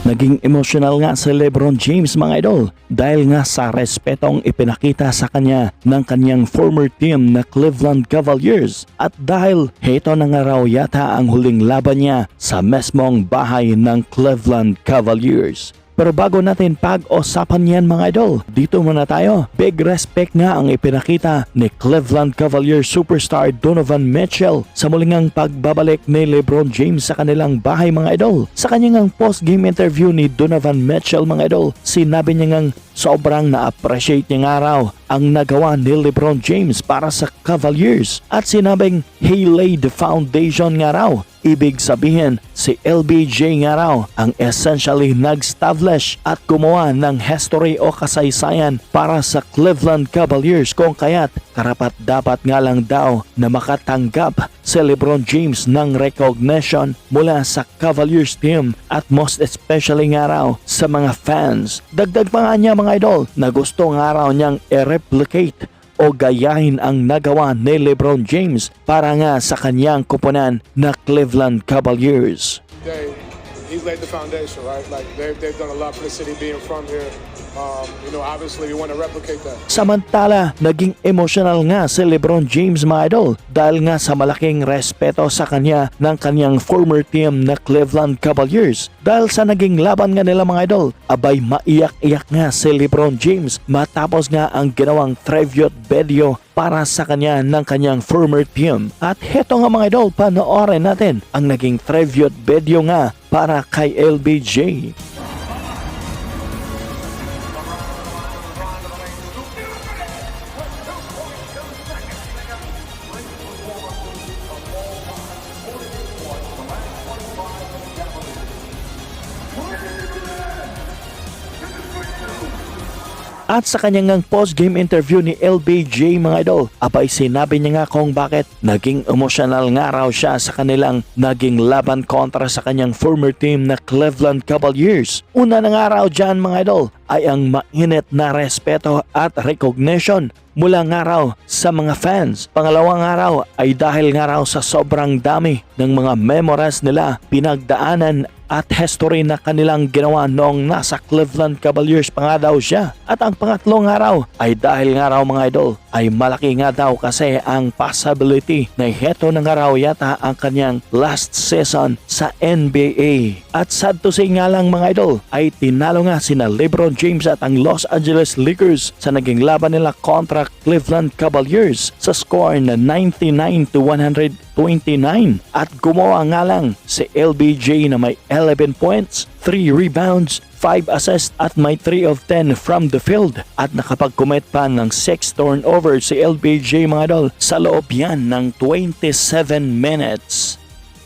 Naging emotional nga si LeBron James mga idol dahil nga sa respetong ipinakita sa kanya ng kanyang former team na Cleveland Cavaliers at dahil heto na nga raw yata ang huling laban niya sa mesmong bahay ng Cleveland Cavaliers. Pero bago natin pag-usapan yan mga idol, dito muna tayo. Big respect nga ang ipinakita ni Cleveland Cavaliers superstar Donovan Mitchell sa muling pagbabalik ni LeBron James sa kanilang bahay mga idol. Sa kanyang post-game interview ni Donovan Mitchell mga idol, sinabi niya ngang sobrang na-appreciate niya nga raw ang nagawa ni LeBron James para sa Cavaliers at sinabing he laid the foundation nga raw. Ibig sabihin, si LBJ nga raw ang essentially nag-establish at gumawa ng history o kasaysayan para sa Cleveland Cavaliers kung kaya't karapat dapat nga lang daw na makatanggap si LeBron James ng recognition mula sa Cavaliers team at most especially nga raw sa mga fans. Dagdag pa nga niya mga idol na gusto nga raw niyang i-replicate o gayahin ang nagawa ni LeBron James para nga sa kanyang kupunan na Cleveland Cavaliers. He's laid the foundation, right? Like they've done a lot for the city being from here. Obviously we want to replicate that. Samantala, naging emotional nga si LeBron James mga idol dahil nga sa malaking respeto sa kanya ng kanyang former team na Cleveland Cavaliers. Dahil sa naging laban nga nila mga idol, abay maiyak-iyak nga si LeBron James matapos nga ang ginawang tribute video para sa kanya ng kanyang former team. At heto nga mga idol, panoorin natin ang naging tribute video nga para kay LBJ. At sa kanyang post-game interview ni LBJ mga idol, abay sinabi niya nga kung bakit naging emotional nga raw siya sa kanilang naging laban kontra sa kanyang former team na Cleveland Cavaliers. Una na nga raw dyan mga idol ay ang mainit na respeto at recognition mula nga raw sa mga fans. Pangalawang araw ay dahil nga raw sa sobrang dami ng mga memories nila, pinagdaanan at history na kanilang ginawa noong nasa Cleveland Cavaliers pa nga daw siya. At ang pangatlong araw ay dahil nga raw mga idol ay malaki nga daw kasi ang possibility na heto na nga raw yata ang kanyang last season sa NBA. At sad to say nga lang mga idol ay tinalo nga sina LeBron James at ang Los Angeles Lakers sa naging laban nila kontra Cleveland Cavaliers sa score na 99-129 at gumawa nga lang si LBJ na may 11 points, 3 rebounds, 5 assists at may 3 of 10 from the field at nakapag-commit pa ng 6 turnovers si LBJ mga idol sa loob yan ng 27 minutes.